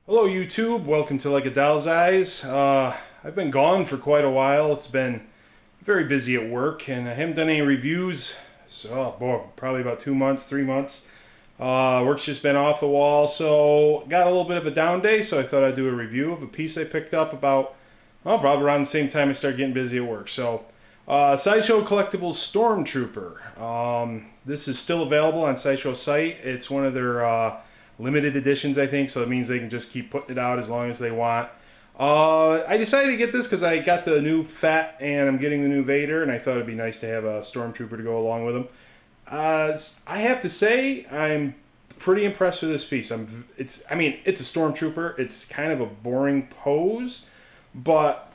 Hello YouTube, welcome to Like a Doll's Eyes. I've been gone for quite a while. It's been very busy at work and I haven't done any reviews. So, boy, probably about 2 months, 3 months. Work's just been off the wall, so got a little bit of a down day, so I thought I'd do a review of a piece I picked up about, well, probably around the same time I started getting busy at work. So, Sideshow Collectibles Stormtrooper. This is still available on Sideshow site. It's one of their limited editions, I think, so it means they can just keep putting it out as long as they want. I decided to get this because I got the new Fett and I'm getting the new Vader, and I thought it'd be nice to have a Stormtrooper to go along with them. I have to say, I'm pretty impressed with this piece. I mean, it's a Stormtrooper. It's kind of a boring pose, but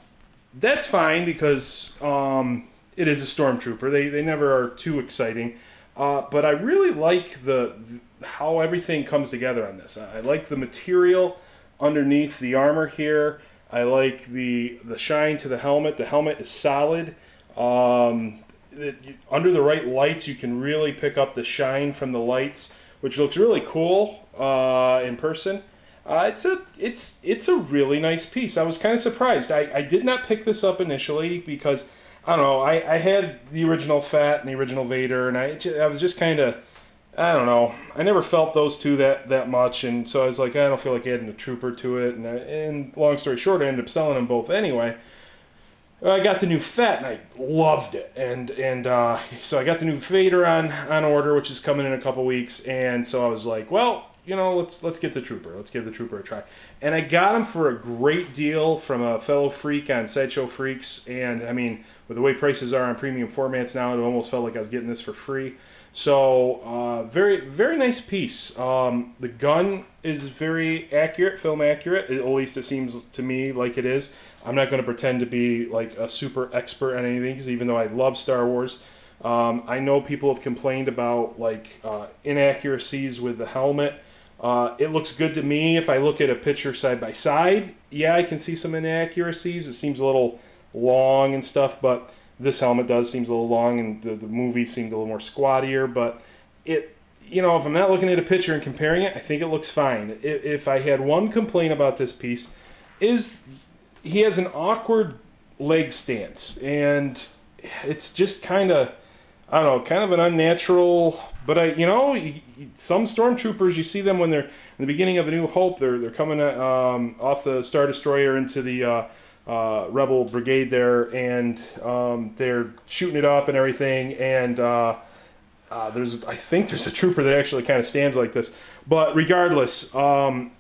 that's fine because it is a Stormtrooper. They never are too exciting. But I really like the how everything comes together on this. I like the material underneath the armor here. I like the shine to the helmet. The helmet is solid. Under the right lights, you can really pick up the shine from the lights, which looks really cool in person. It's a really nice piece. I was kind of surprised. I did not pick this up initially because I don't know. I had the original Fett and the original Vader, and I was just kind of, I don't know. I never felt those two that much, and so I was like, I don't feel like adding a trooper to it. And long story short, I ended up selling them both anyway. I got the new Fett and I loved it, and so I got the new Vader on order, which is coming in a couple weeks, and so I was like, well, let's get the Trooper. Let's give the Trooper a try. And I got him for a great deal from a fellow freak on Sideshow Freaks, and I mean, with the way prices are on premium formats now, it almost felt like I was getting this for free. So very very nice piece. The gun is very accurate, film accurate. At least it seems to me like it is. I'm not going to pretend to be like a super expert on anything, because even though I love Star Wars, I know people have complained about like inaccuracies with the helmet. It looks good to me. If I look at a picture side by side, yeah, I can see some inaccuracies. It seems a little long and stuff, but this helmet does seems a little long, and the movie seemed a little more squattier. But if I'm not looking at a picture and comparing it, I think it looks fine. If I had one complaint about this piece, is he has an awkward leg stance, and it's just kind of, I don't know, kind of an unnatural. But some stormtroopers, you see them when they're in the beginning of A New Hope, they're coming off the Star Destroyer into the Rebel Brigade there, and they're shooting it up and everything, and I think there's a trooper that actually kind of stands like this. But regardless, the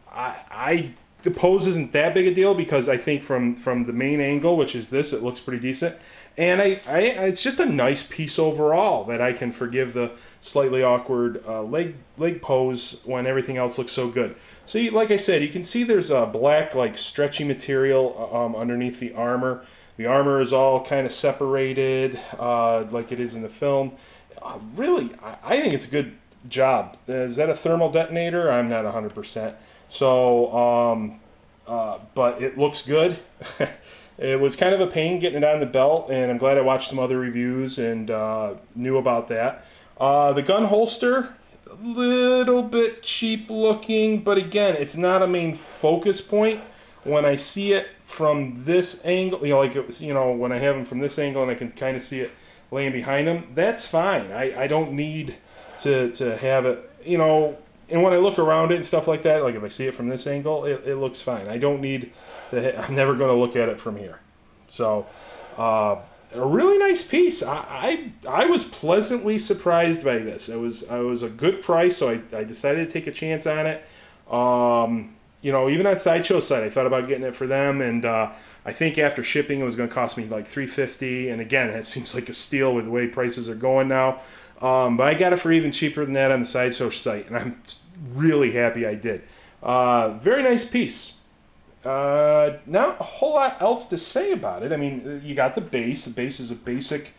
pose isn't that big a deal because I think from the main angle, which is this, it looks pretty decent. And it's just a nice piece overall that I can forgive the slightly awkward leg pose when everything else looks so good. So, like I said, you can see there's a black, like, stretchy material underneath the armor. The armor is all kind of separated, like it is in the film. Really, I think it's a good job. Is that a thermal detonator? I'm not 100%. So, but it looks good. It was kind of a pain getting it on the belt, and I'm glad I watched some other reviews and knew about that. The gun holster, a little bit cheap looking, but again, it's not a main focus point. When I see it from this angle, like it was, when I have them from this angle and I can kind of see it laying behind them, that's fine. I don't need to have it, and when I look around it and stuff like that, like if I see it from this angle, it looks fine. I don't need to, I'm never going to look at it from here. So, a really nice piece. I was pleasantly surprised by this. It was a good price, so I decided to take a chance on it. Even on Sideshow site, I thought about getting it for them, and I think after shipping, it was going to cost me like $350. And again, it seems like a steal with the way prices are going now. But I got it for even cheaper than that on the Sideshow site, and I'm really happy I did. Very nice piece. Not a whole lot else to say about it. I mean, you got the base. The base is a basic.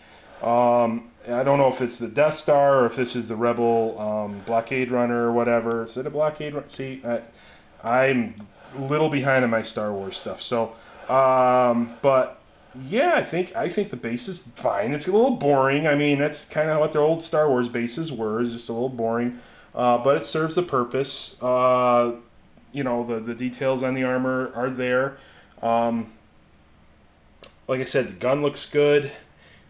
I don't know if it's the Death Star or if this is the Rebel blockade runner or whatever. Is it a blockade runner? See, I'm a little behind on my Star Wars stuff. So, but yeah, I think the base is fine. It's a little boring. I mean, that's kind of what their old Star Wars bases were, is just a little boring. But it serves the purpose. you know, the details on the armor are there. Um, like I said, the gun looks good.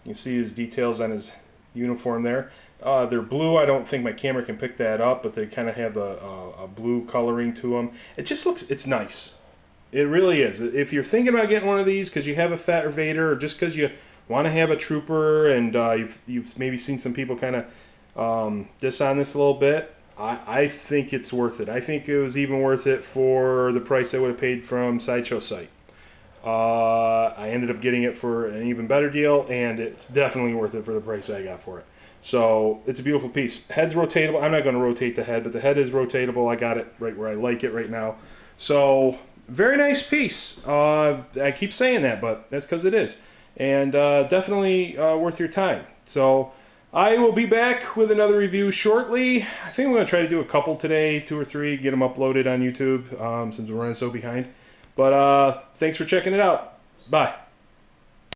You can see his details on his uniform there. They're blue. I don't think my camera can pick that up, but they kind of have a blue coloring to them. It just looks, it's nice. It really is. If you're thinking about getting one of these because you have a Fat Vader, or just because you want to have a trooper, and you've maybe seen some people kind of diss on this a little bit, I think it's worth it. I think it was even worth it for the price I would have paid from Sideshow site. I ended up getting it for an even better deal, and it's definitely worth it for the price I got for it. So it's a beautiful piece. Head's rotatable. I'm not going to rotate the head, but the head is rotatable. I got it right where I like it right now. So very nice piece. I keep saying that, but that's because it is. And definitely worth your time. So I will be back with another review shortly. I think I'm going to try to do a couple today, 2 or 3, get them uploaded on YouTube since we're running so behind. But thanks for checking it out. Bye.